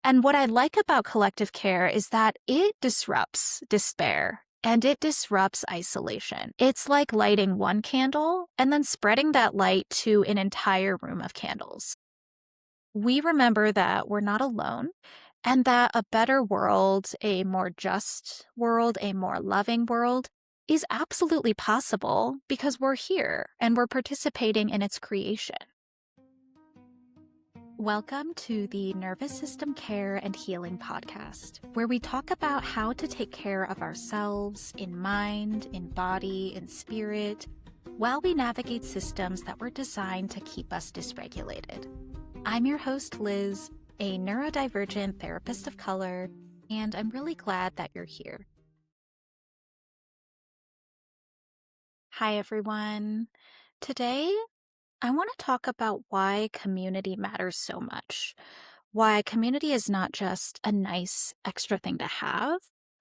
And what I like about collective care is that it disrupts despair and it disrupts isolation. It's like lighting one candle and then spreading that light to an entire room of candles. We remember that we're not alone and that a better world, a more just world, a more loving world is absolutely possible because we're here and we're participating in its creation. Welcome to the Nervous System Care and Healing Podcast, where we talk about how to take care of ourselves in mind, in body, in spirit, while we navigate systems that were designed to keep us dysregulated. I'm your host, Liz, a neurodivergent therapist of color, and I'm really glad that you're here. Hi, everyone. Today, I want to talk about why community matters so much. Why community is not just a nice extra thing to have,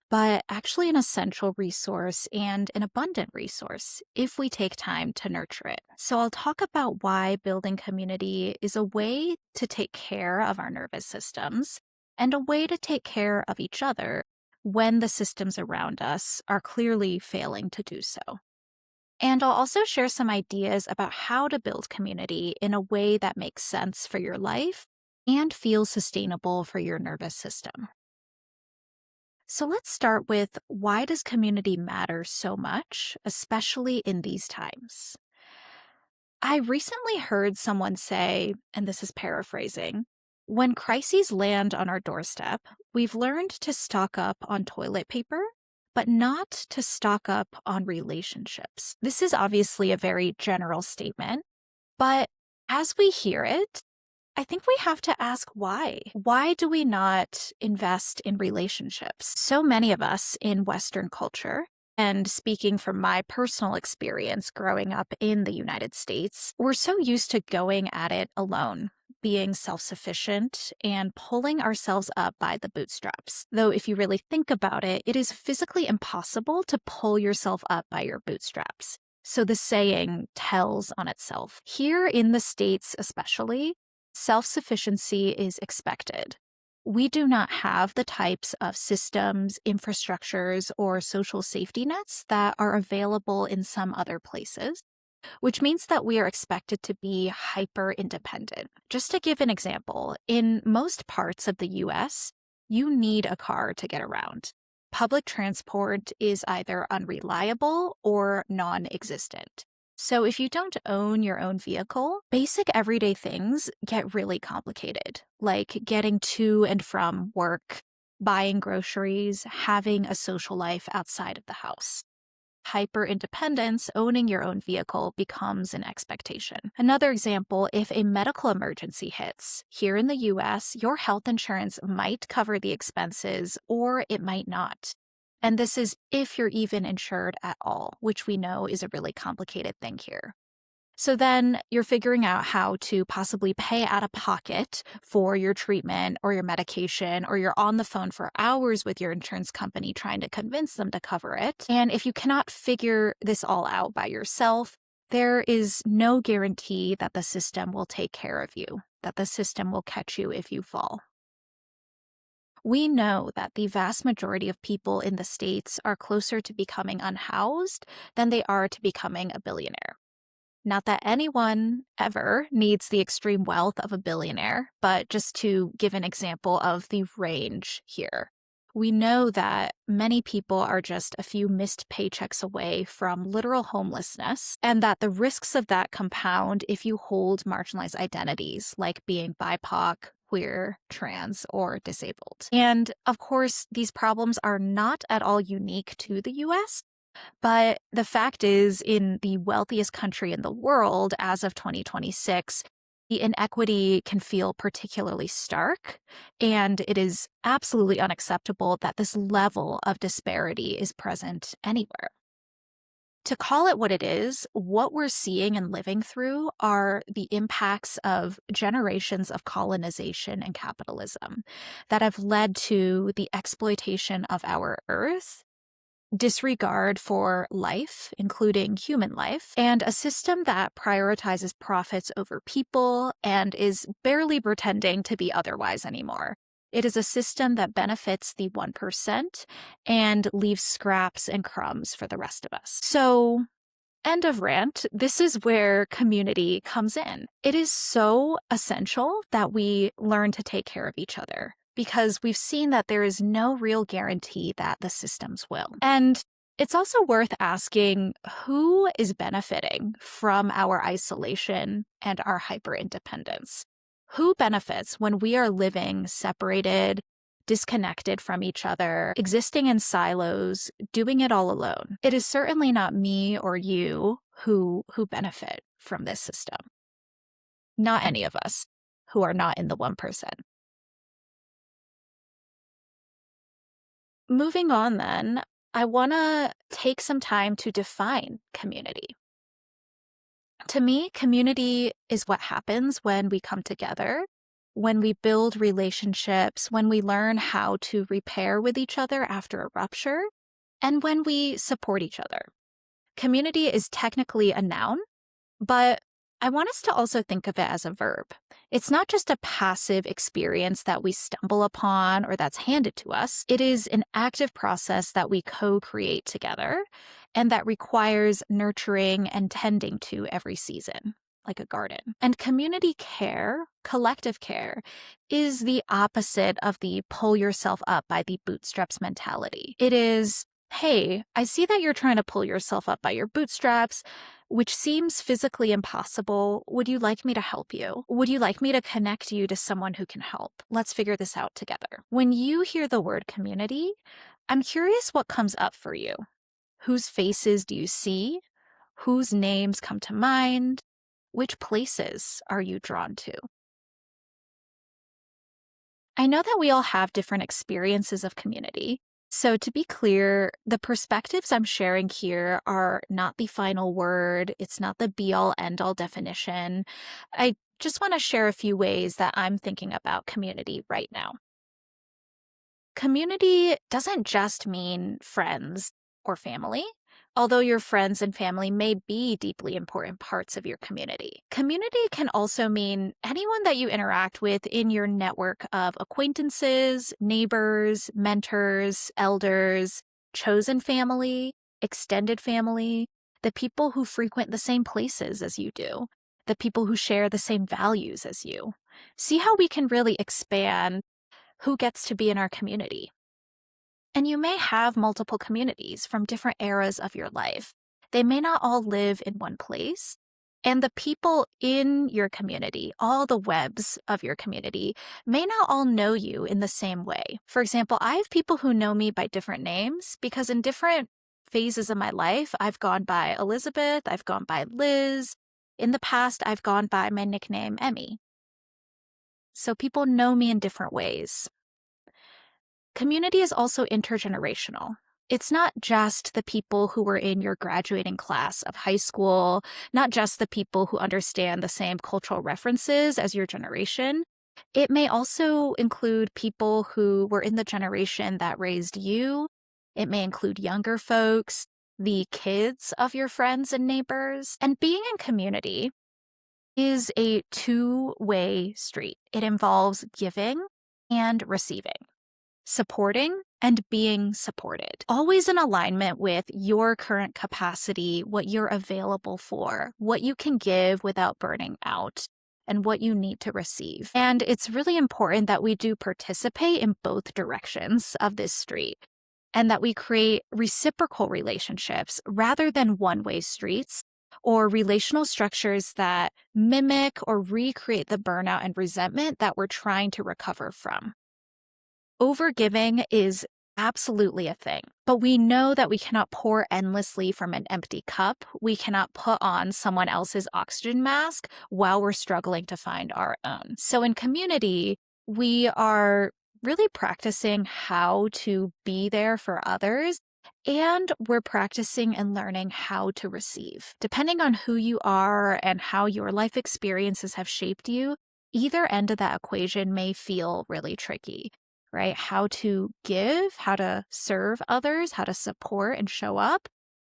but actually an essential resource and an abundant resource if we take time to nurture it. So I'll talk about why building community is a way to take care of our nervous systems and a way to take care of each other when the systems around us are clearly failing to do so. And I'll also share some ideas about how to build community in a way that makes sense for your life and feels sustainable for your nervous system. So let's start with, why does community matter so much, especially in these times? I recently heard someone say, and this is paraphrasing, when crises land on our doorstep, we've learned to stock up on toilet paper, but not to stock up on relationships. This is obviously a very general statement, but as we hear it, I think we have to ask why. Why do we not invest in relationships? So many of us in Western culture, and speaking from my personal experience growing up in the United States, we're so used to going at it alone, being self-sufficient and pulling ourselves up by the bootstraps. Though if you really think about it, it is physically impossible to pull yourself up by your bootstraps. So the saying tells on itself. Here in the States especially, self-sufficiency is expected. We do not have the types of systems, infrastructures, or social safety nets that are available in some other places, which means that we are expected to be hyper-independent. Just to give an example, in most parts of the US, you need a car to get around. Public transport is either unreliable or non-existent. So if you don't own your own vehicle, basic everyday things get really complicated, like getting to and from work, buying groceries, having a social life outside of the house. Hyper-independence, owning your own vehicle, becomes an expectation. Another example, if a medical emergency hits, here in the US, your health insurance might cover the expenses or it might not. And this is if you're even insured at all, which we know is a really complicated thing here. So then you're figuring out how to possibly pay out of pocket for your treatment or your medication, or you're on the phone for hours with your insurance company trying to convince them to cover it. And if you cannot figure this all out by yourself, there is no guarantee that the system will take care of you, that the system will catch you if you fall. We know that the vast majority of people in the States are closer to becoming unhoused than they are to becoming a billionaire. Not that anyone ever needs the extreme wealth of a billionaire, but just to give an example of the range here. We know that many people are just a few missed paychecks away from literal homelessness, and that the risks of that compound if you hold marginalized identities like being BIPOC, queer, trans, or disabled. And of course, these problems are not at all unique to the US. But the fact is, in the wealthiest country in the world as of 2026, the inequity can feel particularly stark, and it is absolutely unacceptable that this level of disparity is present anywhere. To call it what it is, what we're seeing and living through are the impacts of generations of colonization and capitalism that have led to the exploitation of our Earth, disregard for life, including human life, and a system that prioritizes profits over people and is barely pretending to be otherwise anymore. It is a system that benefits the 1% and leaves scraps and crumbs for the rest of us. So, end of rant. This is where community comes in. It is so essential that we learn to take care of each other because we've seen that there is no real guarantee that the systems will. And it's also worth asking who is benefiting from our isolation and our hyper-independence. Who benefits when we are living separated, disconnected from each other, existing in silos, doing it all alone? It is certainly not me or you who benefit from this system. Not any of us who are not in the 1%. Moving on then, I want to take some time to define community. To me, community is what happens when we come together, when we build relationships, when we learn how to repair with each other after a rupture, and when we support each other. Community is technically a noun, but I want us to also think of it as a verb. It's not just a passive experience that we stumble upon or that's handed to us. It is an active process that we co-create together and that requires nurturing and tending to every season, like a garden. And community care, collective care, is the opposite of the pull yourself up by the bootstraps mentality. It is, hey, I see that you're trying to pull yourself up by your bootstraps, which seems physically impossible. Would you like me to help you? Would you like me to connect you to someone who can help? Let's figure this out together. When you hear the word community, I'm curious what comes up for you. Whose faces do you see? Whose names come to mind? Which places are you drawn to? I know that we all have different experiences of community. So to be clear, the perspectives I'm sharing here are not the final word. It's not the be-all, end-all definition. I just want to share a few ways that I'm thinking about community right now. Community doesn't just mean friends or family, although your friends and family may be deeply important parts of your community. Community can also mean anyone that you interact with in your network of acquaintances, neighbors, mentors, elders, chosen family, extended family, the people who frequent the same places as you do, the people who share the same values as you. See how we can really expand who gets to be in our community. And you may have multiple communities from different eras of your life. They may not all live in one place. And the people in your community, all the webs of your community, may not all know you in the same way. For example, I have people who know me by different names because in different phases of my life, I've gone by Elizabeth, I've gone by Liz. In the past, I've gone by my nickname, Emmy. So people know me in different ways. Community is also intergenerational. It's not just the people who were in your graduating class of high school, not just the people who understand the same cultural references as your generation. It may also include people who were in the generation that raised you. It may include younger folks, the kids of your friends and neighbors. And being in community is a two-way street. It involves giving and receiving, supporting and being supported, always in alignment with your current capacity, what you're available for, what you can give without burning out, and what you need to receive. And it's really important that we do participate in both directions of this street and that we create reciprocal relationships rather than one-way streets or relational structures that mimic or recreate the burnout and resentment that we're trying to recover from. Overgiving is absolutely a thing, but we know that we cannot pour endlessly from an empty cup. We cannot put on someone else's oxygen mask while we're struggling to find our own. So in community, we are really practicing how to be there for others, and we're practicing and learning how to receive. Depending on who you are and how your life experiences have shaped you, either end of that equation may feel really tricky. Right? How to give, how to serve others, how to support and show up,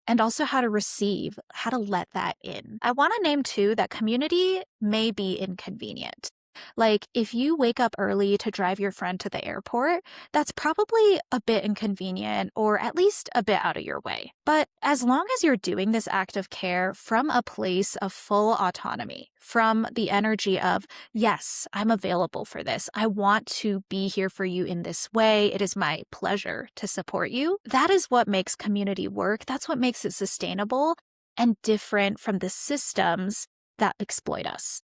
and also how to receive, how to let that in. I want to name too that community may be inconvenient. Like, if you wake up early to drive your friend to the airport, that's probably a bit inconvenient or at least a bit out of your way. But as long as you're doing this act of care from a place of full autonomy, from the energy of, yes, I'm available for this. I want to be here for you in this way. It is my pleasure to support you. That is what makes community work. That's what makes it sustainable and different from the systems that exploit us.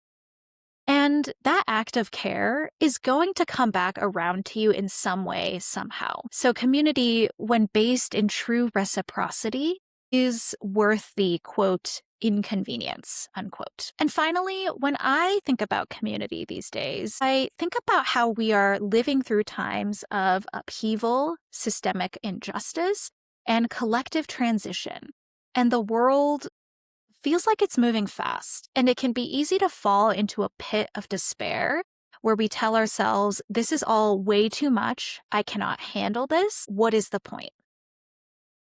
And that act of care is going to come back around to you in some way, somehow. So, community, when based in true reciprocity, is worth the quote, inconvenience, unquote. And finally, when I think about community these days, I think about how we are living through times of upheaval, systemic injustice, and collective transition. And the world feels like it's moving fast, and it can be easy to fall into a pit of despair where we tell ourselves, this is all way too much. I cannot handle this. What is the point?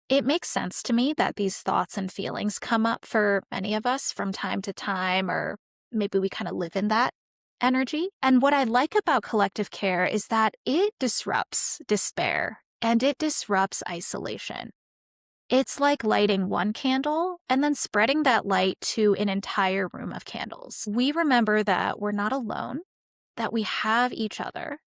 It makes sense to me that these thoughts and feelings come up for many of us from time to time, or maybe we kind of live in that energy. And what I like about collective care is that it disrupts despair and it disrupts isolation. It's like lighting one candle and then spreading that light to an entire room of candles. We remember that we're not alone, that we have each other,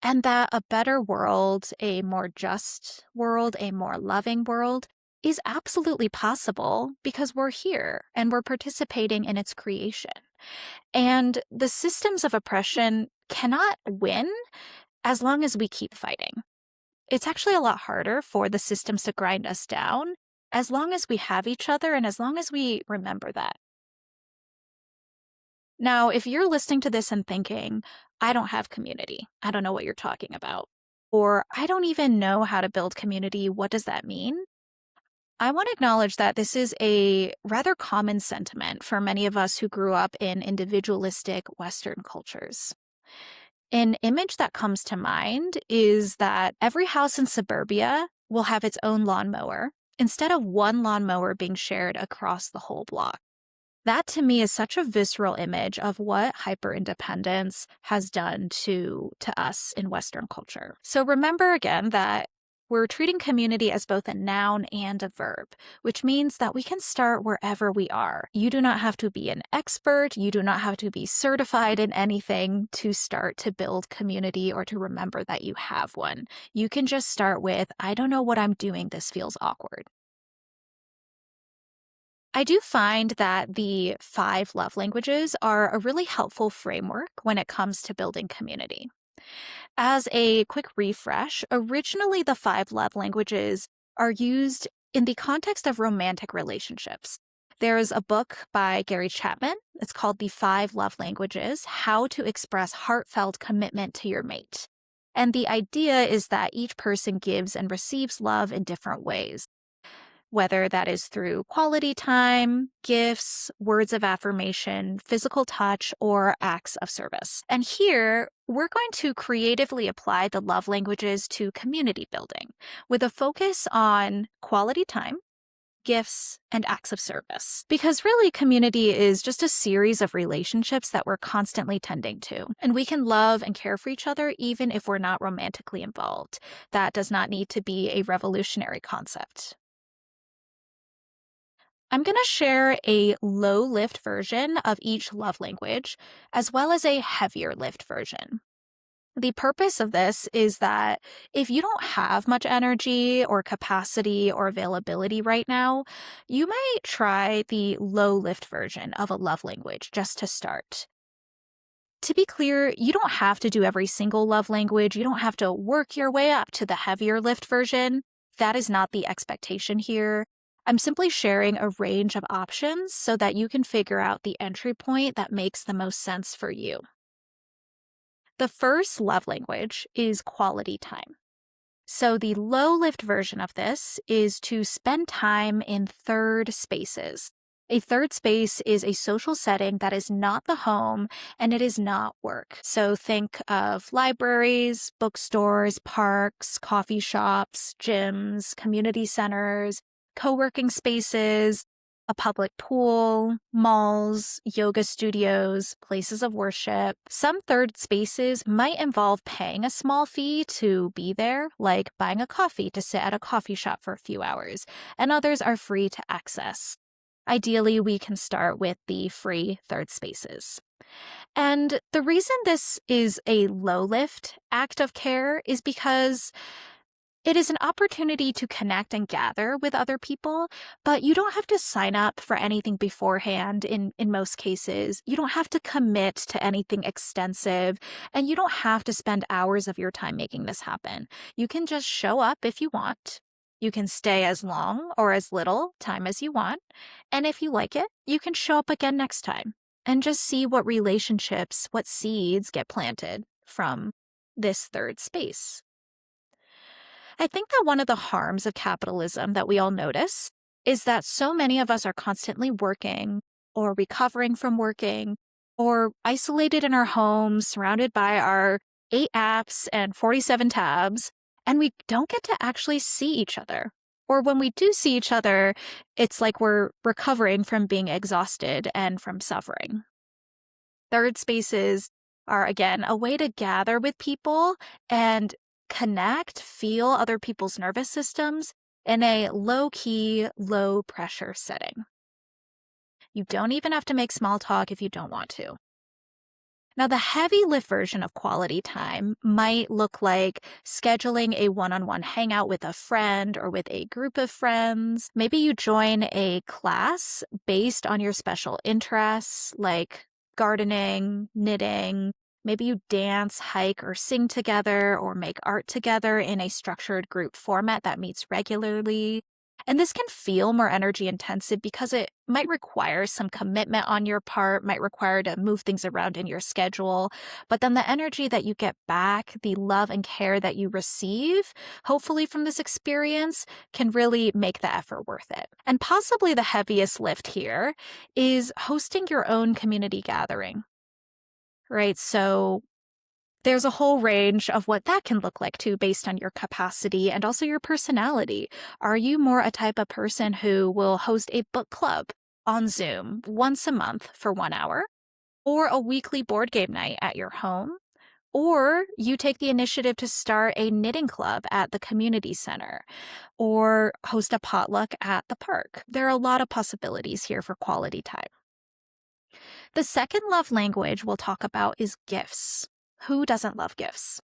and that a better world, a more just world, a more loving world is absolutely possible because we're here and we're participating in its creation. And the systems of oppression cannot win as long as we keep fighting. It's actually a lot harder for the systems to grind us down as long as we have each other and as long as we remember that. Now, if you're listening to this and thinking, I don't have community, I don't know what you're talking about, or I don't even know how to build community, what does that mean? I want to acknowledge that this is a rather common sentiment for many of us who grew up in individualistic Western cultures. An image that comes to mind is that every house in suburbia will have its own lawnmower instead of one lawnmower being shared across the whole block. That to me is such a visceral image of what hyper-independence has done to us in Western culture. So remember again that we're treating community as both a noun and a verb, which means that we can start wherever we are. You do not have to be an expert. You do not have to be certified in anything to start to build community or to remember that you have one. You can just start with, I don't know what I'm doing. This feels awkward. I do find that the 5 love languages are a really helpful framework when it comes to building community. As a quick refresh, originally the 5 love languages are used in the context of romantic relationships. There's a book by Gary Chapman. It's called The 5 Love Languages: How to Express Heartfelt Commitment to Your Mate. And the idea is that each person gives and receives love in different ways, whether that is through quality time, gifts, words of affirmation, physical touch, or acts of service. And here, we're going to creatively apply the love languages to community building with a focus on quality time, gifts, and acts of service. Because really, community is just a series of relationships that we're constantly tending to. And we can love and care for each other even if we're not romantically involved. That does not need to be a revolutionary concept. I'm going to share a low lift version of each love language, as well as a heavier lift version. The purpose of this is that if you don't have much energy or capacity or availability right now, you might try the low lift version of a love language just to start. To be clear, you don't have to do every single love language. You don't have to work your way up to the heavier lift version. That is not the expectation here. I'm simply sharing a range of options so that you can figure out the entry point that makes the most sense for you. The first love language is quality time. So the low lift version of this is to spend time in third spaces. A third space is a social setting that is not the home and it is not work. So think of libraries, bookstores, parks, coffee shops, gyms, community centers, co-working spaces, A public pool, malls, yoga studios, places of worship. Some third spaces might involve paying a small fee to be there, like buying a coffee to sit at a coffee shop for a few hours, and others are free to access. Ideally, we can start with the free third spaces. And the reason this is a low lift act of care is because it is an opportunity to connect and gather with other people, but you don't have to sign up for anything beforehand in most cases. You don't have to commit to anything extensive, and you don't have to spend hours of your time making this happen. You can just show up if you want. You can stay as long or as little time as you want. And if you like it, you can show up again next time and just see what relationships, what seeds get planted from this third space. I think that one of the harms of capitalism that we all notice is that so many of us are constantly working or recovering from working or isolated in our homes, surrounded by our 8 apps and 47 tabs, and we don't get to actually see each other. Or when we do see each other, it's like we're recovering from being exhausted and from suffering. Third spaces are, again, a way to gather with people and connect, feel other people's nervous systems in a low key, low pressure setting. You don't even have to make small talk if you don't want to. Now, the heavy lift version of quality time might look like scheduling a one-on-one hangout with a friend or with a group of friends. Maybe you join a class based on your special interests, like gardening, knitting. Maybe you dance, hike, or sing together or make art together in a structured group format that meets regularly. And this can feel more energy intensive because it might require some commitment on your part, might require to move things around in your schedule. But then the energy that you get back, the love and care that you receive, hopefully from this experience, can really make the effort worth it. And possibly the heaviest lift here is hosting your own community gathering, right? So there's a whole range of what that can look like too, based on your capacity and also your personality. Are you more a type of person who will host a book club on Zoom once a month for 1 hour, or a weekly board game night at your home? Or you take the initiative to start a knitting club at the community center or host a potluck at the park. There are a lot of possibilities here for quality time. The second love language we'll talk about is gifts. Who doesn't love gifts?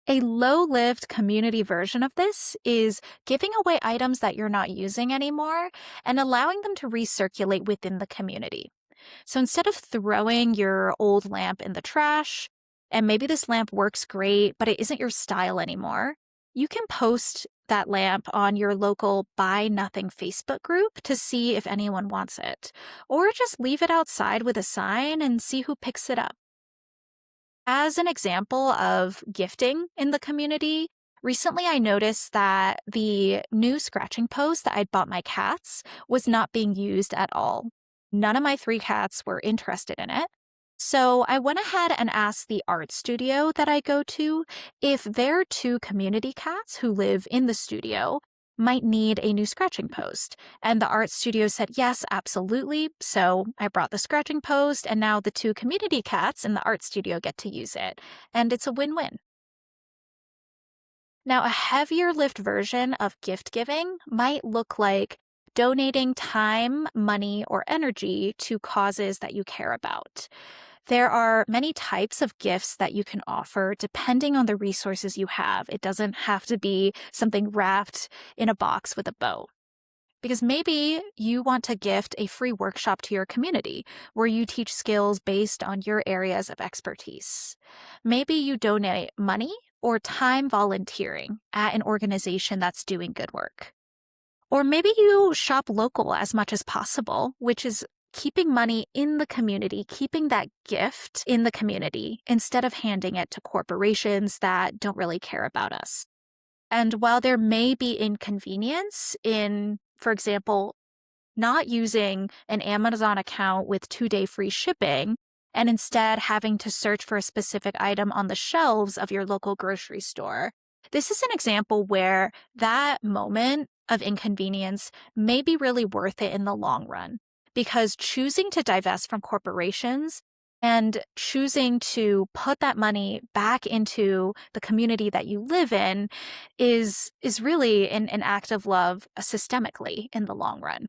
A low-lived community version of this is giving away items that you're not using anymore and allowing them to recirculate within the community. So instead of throwing your old lamp in the trash, and maybe this lamp works great, but it isn't your style anymore, you can post that lamp on your local Buy Nothing Facebook group to see if anyone wants it. Or just leave it outside with a sign and see who picks it up. As an example of gifting in the community, recently I noticed that the new scratching post that I'd bought my cats was not being used at all. None of my 3 cats were interested in it. So I went ahead and asked the art studio that I go to if their 2 community cats who live in the studio might need a new scratching post. And the art studio said, yes, absolutely. So I brought the scratching post, and now the 2 community cats in the art studio get to use it. And it's a win-win. Now, a heavier lift version of gift giving might look like donating time, money, or energy to causes that you care about. There are many types of gifts that you can offer depending on the resources you have. It doesn't have to be something wrapped in a box with a bow. Because maybe you want to gift a free workshop to your community where you teach skills based on your areas of expertise. Maybe you donate money or time volunteering at an organization that's doing good work. Or maybe you shop local as much as possible, which is keeping money in the community, keeping that gift in the community instead of handing it to corporations that don't really care about us. And while there may be inconvenience in, for example, not using an Amazon account with 2-day free shipping and instead having to search for a specific item on the shelves of your local grocery store, this is an example where that moment of inconvenience may be really worth it in the long run because choosing to divest from corporations and choosing to put that money back into the community that you live in is really an act of love systemically in the long run.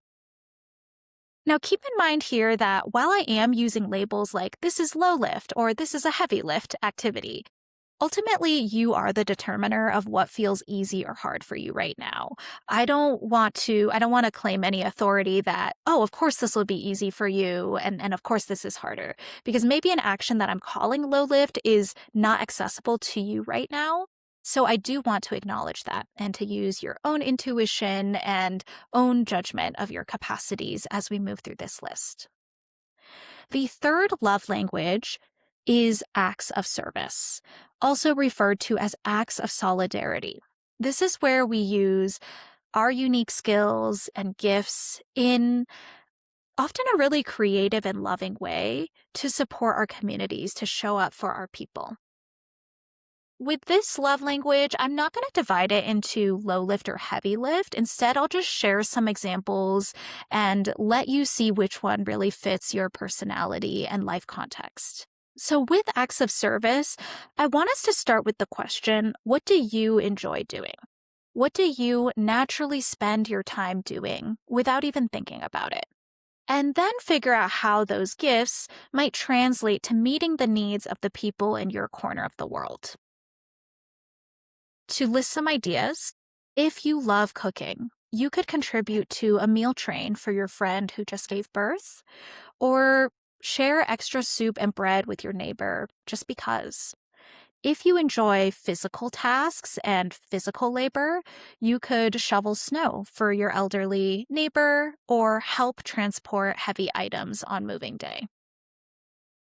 Now, keep in mind here that while I am using labels like this is low lift or this is a heavy lift activity, ultimately you are the determiner of what feels easy or hard for you right now. I don't want to claim any authority that, oh, of course this will be easy for you and of course this is harder, because maybe an action that I'm calling low lift is not accessible to you right now. So I do want to acknowledge that and to use your own intuition and own judgment of your capacities as we move through this list. The third love language is acts of service, also referred to as acts of solidarity. This is where we use our unique skills and gifts in often a really creative and loving way to support our communities, to show up for our people. With this love language, I'm not going to divide it into low lift or heavy lift. Instead, I'll just share some examples and let you see which one really fits your personality and life context. So, with acts of service, I want us to start with the question, what do you enjoy doing? What do you naturally spend your time doing without even thinking about it? And then figure out how those gifts might translate to meeting the needs of the people in your corner of the world. To list some ideas, if you love cooking, you could contribute to a meal train for your friend who just gave birth, or share extra soup and bread with your neighbor just because. If you enjoy physical tasks and physical labor, you could shovel snow for your elderly neighbor or help transport heavy items on moving day.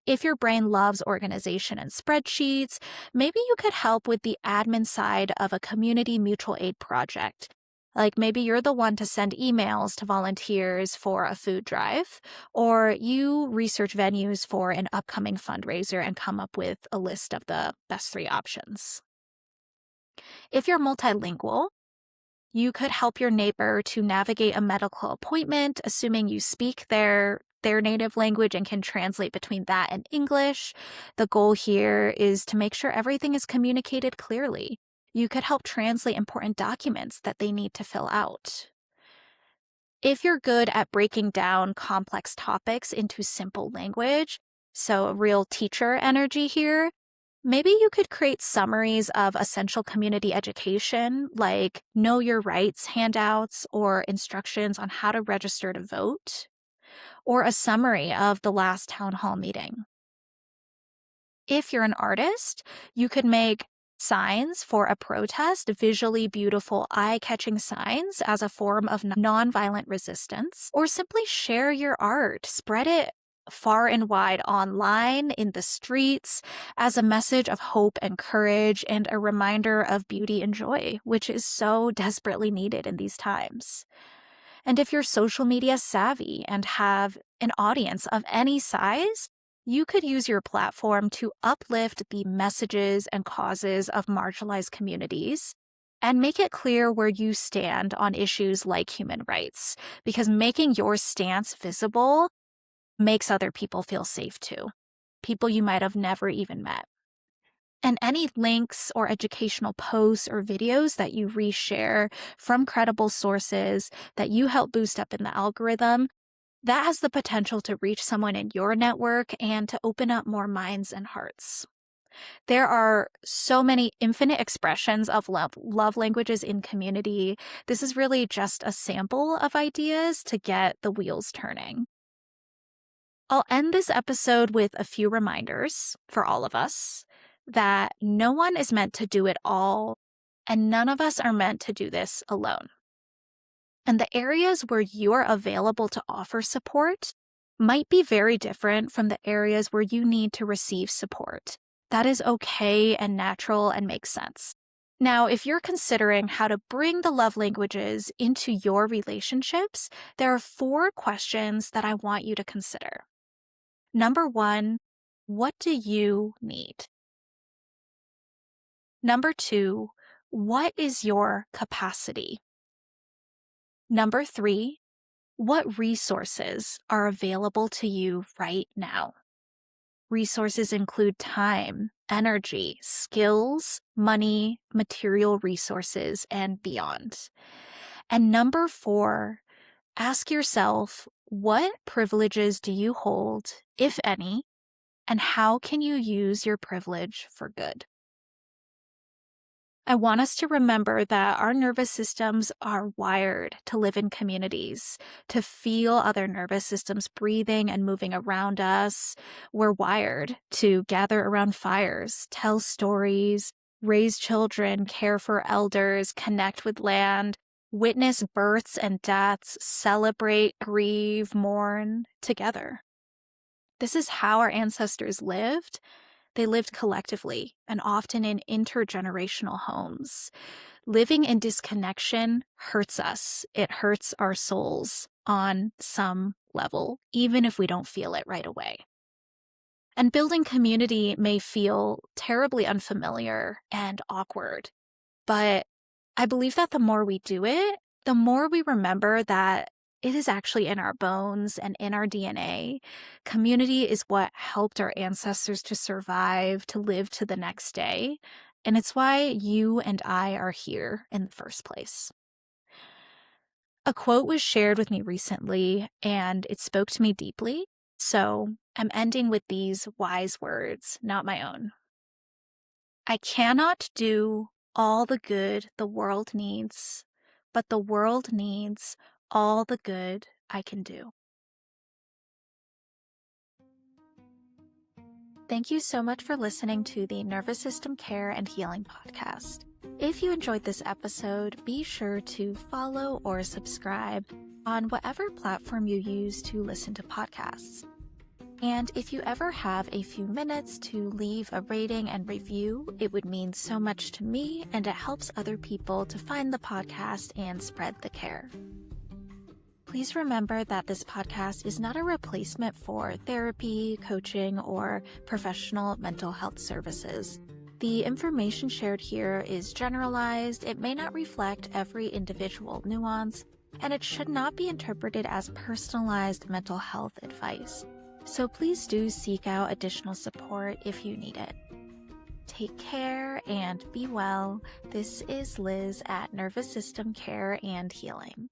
If your brain loves organization and spreadsheets, maybe you could help with the admin side of a community mutual aid project. Like maybe you're the one to send emails to volunteers for a food drive, or you research venues for an upcoming fundraiser and come up with a list of the best 3 options. If you're multilingual, you could help your neighbor to navigate a medical appointment, assuming you speak their native language and can translate between that and English. The goal here is to make sure everything is communicated clearly. You could help translate important documents that they need to fill out. If you're good at breaking down complex topics into simple language, so a real teacher energy here, maybe you could create summaries of essential community education, like Know Your Rights handouts or instructions on how to register to vote, or a summary of the last town hall meeting. If you're an artist, you could make signs for a protest, visually beautiful, eye-catching signs as a form of nonviolent resistance, or simply share your art, spread it far and wide online, in the streets, as a message of hope and courage and a reminder of beauty and joy, which is so desperately needed in these times. And if you're social media savvy and have an audience of any size, you could use your platform to uplift the messages and causes of marginalized communities and make it clear where you stand on issues like human rights, because making your stance visible makes other people feel safe too, people you might have never even met. And any links or educational posts or videos that you reshare from credible sources that you help boost up in the algorithm, that has the potential to reach someone in your network and to open up more minds and hearts. There are so many infinite expressions of love languages in community. This is really just a sample of ideas to get the wheels turning. I'll end this episode with a few reminders for all of us that no one is meant to do it all, and none of us are meant to do this alone. And the areas where you are available to offer support might be very different from the areas where you need to receive support. That is okay and natural and makes sense. Now, if you're considering how to bring the love languages into your relationships, there are 4 questions that I want you to consider. Number 1, what do you need? Number 2, what is your capacity? Number 3, what resources are available to you right now? Resources include time, energy, skills, money, material resources, and beyond. And number 4, ask yourself, what privileges do you hold, if any, and how can you use your privilege for good? I want us to remember that our nervous systems are wired to live in communities, to feel other nervous systems breathing and moving around us. We're wired to gather around fires, tell stories, raise children, care for elders, connect with land, witness births and deaths, celebrate, grieve, mourn together. This is how our ancestors lived. They lived collectively and often in intergenerational homes. Living in disconnection hurts us. It hurts our souls on some level, even if we don't feel it right away. And building community may feel terribly unfamiliar and awkward, but I believe that the more we do it, the more we remember that it is actually in our bones and in our DNA. Community is what helped our ancestors to survive, to live to the next day. And it's why you and I are here in the first place. A quote was shared with me recently, and it spoke to me deeply. So I'm ending with these wise words, not my own. I cannot do all the good the world needs, but the world needs all the good I can do. Thank you so much for listening to the Nervous System Care and Healing Podcast. If you enjoyed this episode, be sure to follow or subscribe on whatever platform you use to listen to podcasts. And if you ever have a few minutes to leave a rating and review, it would mean so much to me, and it helps other people to find the podcast and spread the care. Please remember that this podcast is not a replacement for therapy, coaching, or professional mental health services. The information shared here is generalized, it may not reflect every individual nuance, and it should not be interpreted as personalized mental health advice. So please do seek out additional support if you need it. Take care and be well. This is Liz at Nervous System Care and Healing.